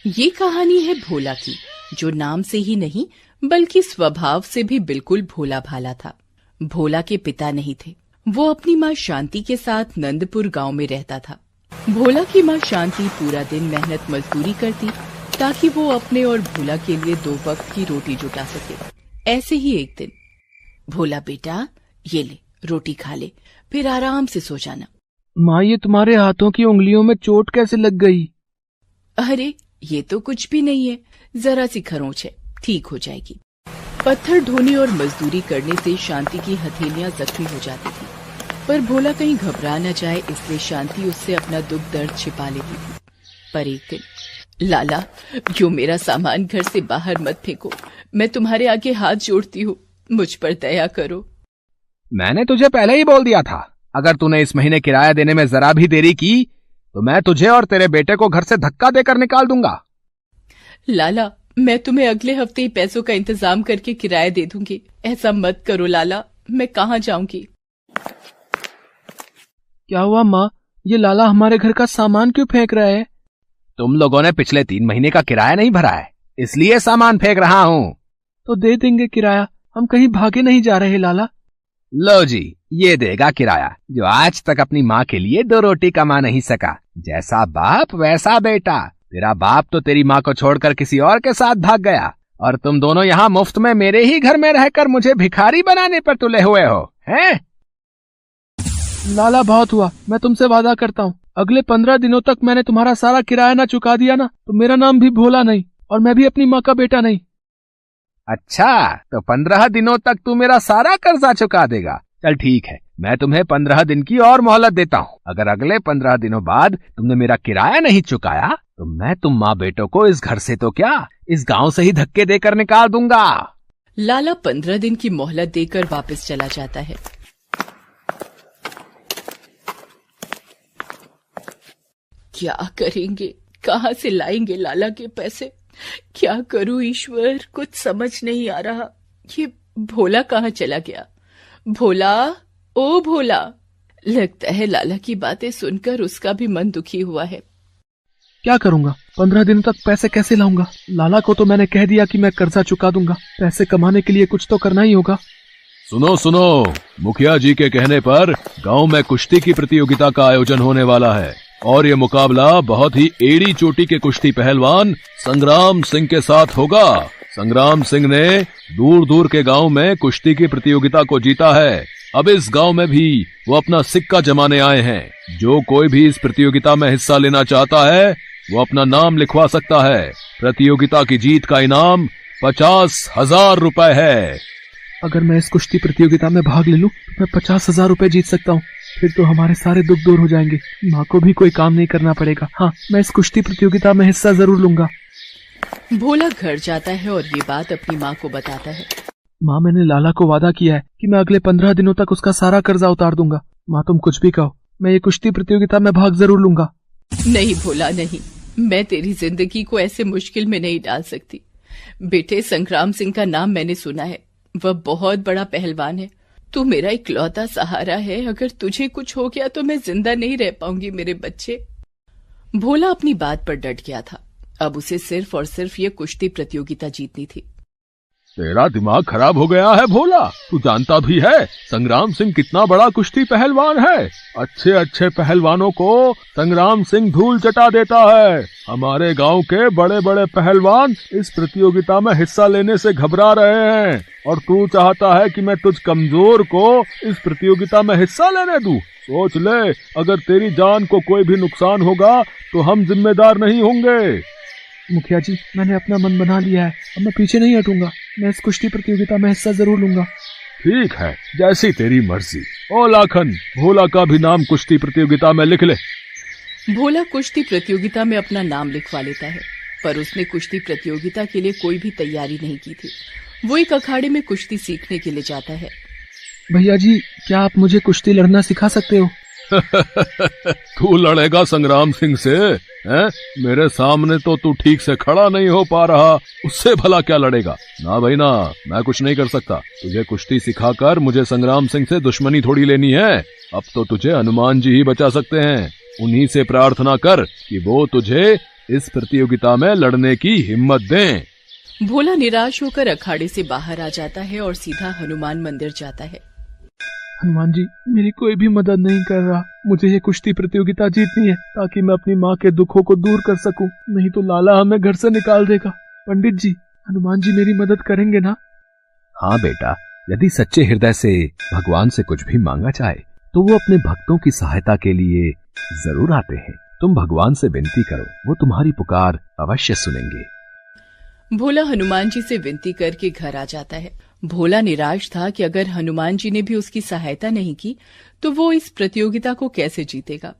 ये कहानी है भोला की, जो नाम से ही नहीं बल्कि स्वभाव से भी बिल्कुल भोला भाला था। भोला के पिता नहीं थे। वो अपनी माँ शांति के साथ नंदपुर गांव में रहता था। भोला की माँ शांति पूरा दिन मेहनत मजदूरी करती ताकि वो अपने और भोला के लिए 2 वक्त की रोटी जुटा सके। ऐसे ही एक दिन, भोला बेटा ये ले रोटी खा ले, फिर आराम से सो जाना। माँ, ये तुम्हारे हाथों की उंगलियों में चोट कैसे लग गई? अरे ये तो कुछ भी नहीं है, जरा सी खरोंच है, ठीक हो जाएगी। पत्थर ढोने और मजदूरी करने से शांति की हथेलियां जख्मी हो जाती थी, पर भोला कहीं घबरा न जाए इसलिए शांति उससे अपना दुख दर्द छिपा लेती थी। पर एक दिन, लाला यूं मेरा सामान घर से बाहर मत फेंको, मैं तुम्हारे आगे हाथ जोड़ती हूँ, मुझ पर दया करो। मैंने तुझे पहले ही बोल दिया था, अगर तूने इस महीने किराया देने में जरा भी देरी की तो मैं तुझे और तेरे बेटे को घर से धक्का देकर निकाल दूंगा। लाला, मैं तुम्हें अगले हफ्ते ही पैसों का इंतजाम करके किराया दे दूंगी। ऐसा मत करो लाला, मैं कहाँ जाऊंगी? क्या हुआ माँ, ये लाला हमारे घर का सामान क्यों फेंक रहा है? तुम लोगों ने पिछले 3 महीने का किराया नहीं भरा है, इसलिए सामान फेंक रहा हूँ। तो दे देंगे किराया, हम कहीं भागे नहीं जा रहे लाला। लो जी, ये देगा किराया, जो आज तक अपनी माँ के लिए 2 रोटी कमा नहीं सका। जैसा बाप वैसा बेटा। तेरा बाप तो तेरी माँ को छोड़कर किसी और के साथ भाग गया, और तुम दोनों यहाँ मुफ्त में मेरे ही घर में रहकर मुझे भिखारी बनाने पर तुले हुए हो, हैं? लाला बहुत हुआ, मैं तुमसे वादा करता हूँ, अगले 15 दिनों तक मैंने तुम्हारा सारा किराया ना चुका दिया ना, तो मेरा नाम भी भोला नहीं और मैं भी अपनी माँ का बेटा नहीं। अच्छा, तो 15 दिनों तक तू मेरा सारा कर्जा चुका देगा? चल ठीक है, मैं तुम्हें 15 दिन की और मोहलत देता हूँ। अगर अगले 15 दिनों बाद तुमने मेरा किराया नहीं चुकाया तो मैं तुम माँ बेटों को इस घर से तो क्या, इस गांव से ही धक्के देकर निकाल दूंगा। लाला 15 दिन की मोहलत देकर वापस चला जाता है। क्या करेंगे, कहाँ से लाएंगे लाला के पैसे? क्या करूं ईश्वर, कुछ समझ नहीं आ रहा। ये भोला कहाँ चला गया? भोला, ओ भोला। लगता है लाला की बातें सुनकर उसका भी मन दुखी हुआ है। क्या करूंगा, 15 दिन तक पैसे कैसे लाऊंगा? लाला को तो मैंने कह दिया कि मैं कर्जा चुका दूंगा, पैसे कमाने के लिए कुछ तो करना ही होगा। सुनो सुनो, मुखिया जी के कहने पर गांव में कुश्ती की प्रतियोगिता का आयोजन होने वाला है, और ये मुकाबला बहुत ही एड़ी चोटी के कुश्ती पहलवान संग्राम सिंह के साथ होगा। संग्राम सिंह ने दूर दूर के गांव में कुश्ती की प्रतियोगिता को जीता है। अब इस गांव में भी वो अपना सिक्का जमाने आए हैं। जो कोई भी इस प्रतियोगिता में हिस्सा लेना चाहता है वो अपना नाम लिखवा सकता है। प्रतियोगिता की जीत का इनाम 50,000 रुपए है। अगर मैं इस कुश्ती प्रतियोगिता में भाग ले लूं तो मैं 50,000 रुपए जीत सकता हूँ। फिर तो हमारे सारे दुख दूर हो जाएंगे, माँ को भी कोई काम नहीं करना पड़ेगा। हाँ, मैं इस कुश्ती प्रतियोगिता में हिस्सा जरूर लूंगा। भोला घर जाता है और ये बात अपनी माँ को बताता है। माँ, मैंने लाला को वादा किया है कि मैं अगले 15 दिनों तक उसका सारा कर्जा उतार दूंगा। माँ, तुम कुछ भी कहो, मैं ये कुश्ती प्रतियोगिता में भाग जरूर लूंगा। नहीं भोला नहीं, मैं तेरी जिंदगी को ऐसे मुश्किल में नहीं डाल सकती। बेटे, संग्राम सिंह का नाम मैंने सुना है, वह बहुत बड़ा पहलवान है। तू मेरा इकलौता सहारा है, अगर तुझे कुछ हो गया तो मैं जिंदा नहीं रह पाऊंगी मेरे बच्चे। भोला अपनी बात पर डट गया था। अब उसे सिर्फ और सिर्फ ये कुश्ती प्रतियोगिता जीतनी थी। तेरा दिमाग खराब हो गया है भोला, तू जानता भी है संग्राम सिंह कितना बड़ा कुश्ती पहलवान है। अच्छे अच्छे पहलवानों को संग्राम सिंह धूल चटा देता है। हमारे गांव के बड़े बड़े पहलवान इस प्रतियोगिता में हिस्सा लेने से घबरा रहे हैं, और तू चाहता है कि मैं तुझ कमजोर को इस प्रतियोगिता में हिस्सा लेने दूं? सोच ले, अगर तेरी जान को कोई भी नुकसान होगा तो हम जिम्मेदार नहीं होंगे। मुखिया जी, मैंने अपना मन बना लिया है, अब मैं पीछे नहीं हटूंगा। मैं इस कुश्ती प्रतियोगिता में हिस्सा जरूर लूंगा। ठीक है, जैसी तेरी मर्जी। ओ लाखन, भोला का भी नाम कुश्ती प्रतियोगिता में लिख ले। भोला कुश्ती प्रतियोगिता में अपना नाम लिखवा लेता है, पर उसने कुश्ती प्रतियोगिता के लिए कोई भी तैयारी नहीं की थी। वो एक अखाड़े में कुश्ती सीखने के लिए जाता है। भैया जी, क्या आप मुझे कुश्ती लड़ना सिखा सकते हो? तू लड़ेगा संग्राम सिंह से? हैं? मेरे सामने तो तू ठीक से खड़ा नहीं हो पा रहा, उससे भला क्या लड़ेगा? ना भाई ना, मैं कुछ नहीं कर सकता। तुझे कुश्ती सिखाकर मुझे संग्राम सिंह से दुश्मनी थोड़ी लेनी है। अब तो तुझे हनुमान जी ही बचा सकते हैं। उन्हीं से प्रार्थना कर कि वो तुझे इस प्रतियोगिता में लड़ने की हिम्मत दें। भोला निराश होकर अखाड़े से बाहर आ जाता है और सीधा हनुमान मंदिर जाता है। हनुमान जी, मेरी कोई भी मदद नहीं कर रहा। मुझे ये कुश्ती प्रतियोगिता जीतनी है ताकि मैं अपनी माँ के दुखों को दूर कर सकूं, नहीं तो लाला हमें घर से निकाल देगा। पंडित जी, हनुमान जी मेरी मदद करेंगे ना? हाँ बेटा, यदि सच्चे हृदय से भगवान से कुछ भी मांगा जाए तो वो अपने भक्तों की सहायता के लिए जरूर आते हैं। तुम भगवान से विनती करो, वो तुम्हारी पुकार अवश्य सुनेंगे। भोला हनुमान जी से विनती करके घर आ जाता है। भोला निराश था कि अगर हनुमान जी ने भी उसकी सहायता नहीं की तो वो इस प्रतियोगिता को कैसे जीतेगा।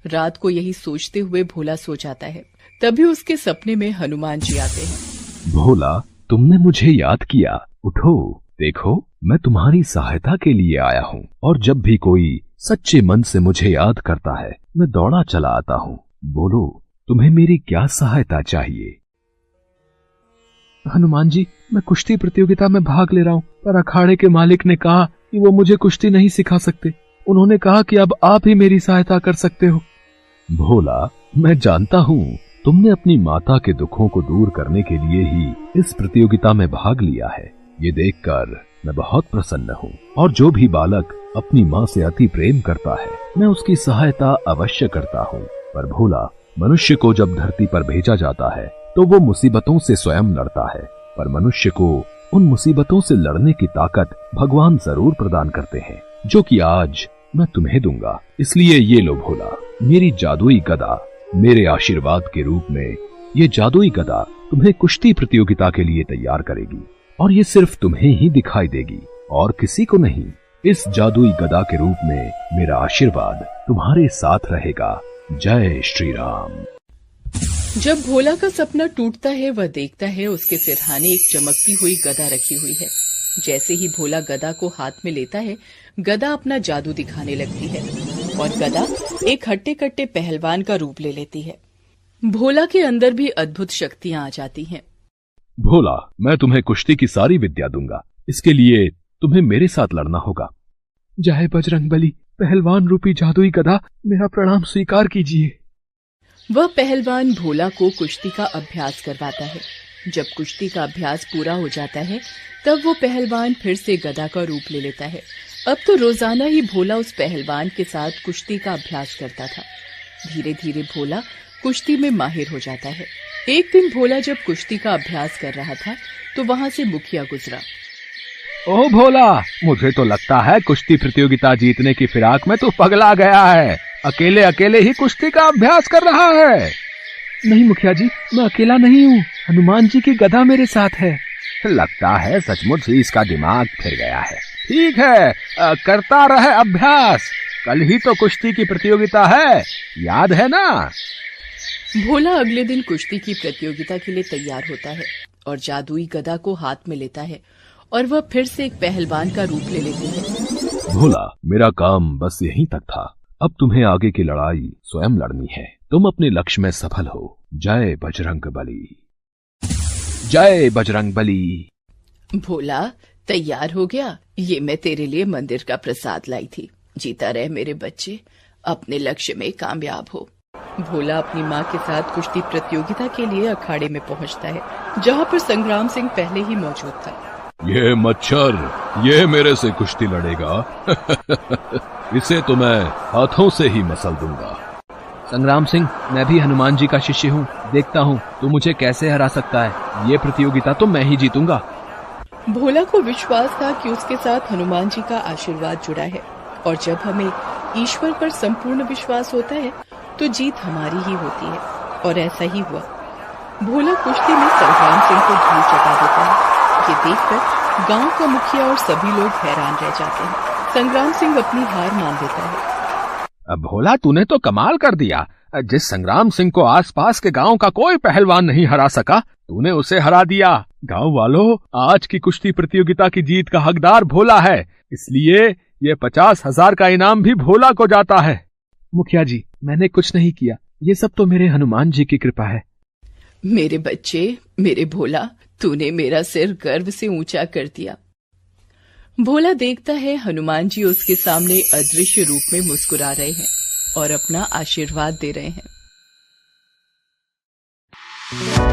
रात को यही सोचते हुए भोला सो जाता है। तभी उसके सपने में हनुमान जी आते हैं। भोला, तुमने मुझे याद किया, उठो, देखो मैं तुम्हारी सहायता के लिए आया हूँ और जब भी कोई सच्चे मन से मुझे याद करता है मैं दौड़ा चला आता हूँ। बोलो, तुम्हें मेरी क्या सहायता चाहिए? हनुमान जी, मैं कुश्ती प्रतियोगिता में भाग ले रहा हूँ, पर अखाड़े के मालिक ने कहा कि वो मुझे कुश्ती नहीं सिखा सकते। उन्होंने कहा कि अब आप ही मेरी सहायता कर सकते हो। भोला, मैं जानता हूँ तुमने अपनी माता के दुखों को दूर करने के लिए ही इस प्रतियोगिता में भाग लिया है। ये देखकर मैं बहुत प्रसन्न हूँ और जो भी बालक अपनी माँ से अति प्रेम करता है मैं उसकी सहायता अवश्य करता हूँ। पर भोला, मनुष्य को जब धरती पर भेजा जाता है तो वो मुसीबतों से स्वयं लड़ता है, पर मनुष्य को उन मुसीबतों से लड़ने की ताकत भगवान जरूर प्रदान करते हैं, जो कि आज मैं तुम्हें दूंगा। इसलिए ये लो भोला, मेरी जादुई गदा। मेरे आशीर्वाद के रूप में ये जादुई गदा तुम्हें कुश्ती प्रतियोगिता के लिए तैयार करेगी और ये सिर्फ तुम्हें ही दिखाई देगी और किसी को नहीं। इस जादुई गदा के रूप में मेरा आशीर्वाद तुम्हारे साथ रहेगा। जय श्री राम। जब भोला का सपना टूटता है वह देखता है उसके सिरहाने एक चमकती हुई गदा रखी हुई है। जैसे ही भोला गदा को हाथ में लेता है, गदा अपना जादू दिखाने लगती है और गदा एक हट्टे कट्टे पहलवान का रूप ले लेती है। भोला के अंदर भी अद्भुत शक्तियां आ जाती हैं। भोला, मैं तुम्हें कुश्ती की सारी विद्या दूंगा, इसके लिए तुम्हें मेरे साथ लड़ना होगा। जय बजरंगबली, पहलवान रूपी जादुई गदा, मेरा प्रणाम स्वीकार कीजिए। वह पहलवान भोला को कुश्ती का अभ्यास करवाता है। जब कुश्ती का अभ्यास पूरा हो जाता है तब वो पहलवान फिर से गदा का रूप ले लेता है। अब तो रोजाना ही भोला उस पहलवान के साथ कुश्ती का अभ्यास करता था। धीरे धीरे भोला कुश्ती में माहिर हो जाता है। एक दिन भोला जब कुश्ती का अभ्यास कर रहा था तो वहां से मुखिया गुजरा। ओ भोला, मुझे तो लगता है कुश्ती प्रतियोगिता जीतने की फिराक में तू पगला गया है। अकेले अकेले ही कुश्ती का अभ्यास कर रहा है। नहीं मुखिया जी, मैं अकेला नहीं हूँ, हनुमान जी की गदा मेरे साथ है। लगता है सचमुच ही इसका दिमाग फिर गया है। ठीक है, करता रहे अभ्यास। कल ही तो कुश्ती की प्रतियोगिता है, याद है ना? भोला अगले दिन कुश्ती की प्रतियोगिता के लिए तैयार होता है और जादुई गदा को हाथ में लेता है और वह फिर से एक पहलवान का रूप ले लेती है। भोला, मेरा काम बस यहीं तक था। अब तुम्हें आगे की लड़ाई स्वयं लड़नी है। तुम अपने लक्ष्य में सफल हो। जय बजरंगबली। जय बजरंगबली। भोला, तैयार हो गया? ये मैं तेरे लिए मंदिर का प्रसाद लाई थी। जीता रहे मेरे बच्चे, अपने लक्ष्य में कामयाब हो। भोला अपनी माँ के साथ कुश्ती प्रतियोगिता के लिए अखाड़े में पहुँचता है, जहाँ पर संग्राम सिंह पहले ही मौजूद था। ये मच्छर, ये मेरे से कुश्ती लड़ेगा। इसे तो मैं हाथों से ही मसल दूंगा। संग्राम सिंह, मैं भी हनुमान जी का शिष्य हूँ। देखता हूँ तू मुझे कैसे हरा सकता है। ये प्रतियोगिता तो मैं ही जीतूंगा। भोला को विश्वास था कि उसके साथ हनुमान जी का आशीर्वाद जुड़ा है और जब हमें ईश्वर पर संपूर्ण विश्वास होता है तो जीत हमारी ही होती है। और ऐसा ही हुआ। भोला कुश्ती में संग्राम सिंह को धूल चटा देता है। ये देखकर गांव का मुखिया और सभी लोग हैरान रह जाते हैं। संग्राम सिंह अपनी हार मान देता है। अब भोला, तूने तो कमाल कर दिया। जिस संग्राम सिंह को आसपास के गांव का कोई पहलवान नहीं हरा सका, तूने उसे हरा दिया। गांव वालों, आज की कुश्ती प्रतियोगिता की जीत का हकदार भोला है, इसलिए ये 50,000 का इनाम भी भोला को जाता है। मुखिया जी, मैंने कुछ नहीं किया, ये सब तो मेरे हनुमान जी की कृपा है। मेरे बच्चे, मेरे भोला, तूने मेरा सिर गर्व से ऊंचा कर दिया। भोला देखता है हनुमान जी उसके सामने अदृश्य रूप में मुस्कुरा रहे हैं और अपना आशीर्वाद दे रहे हैं। है।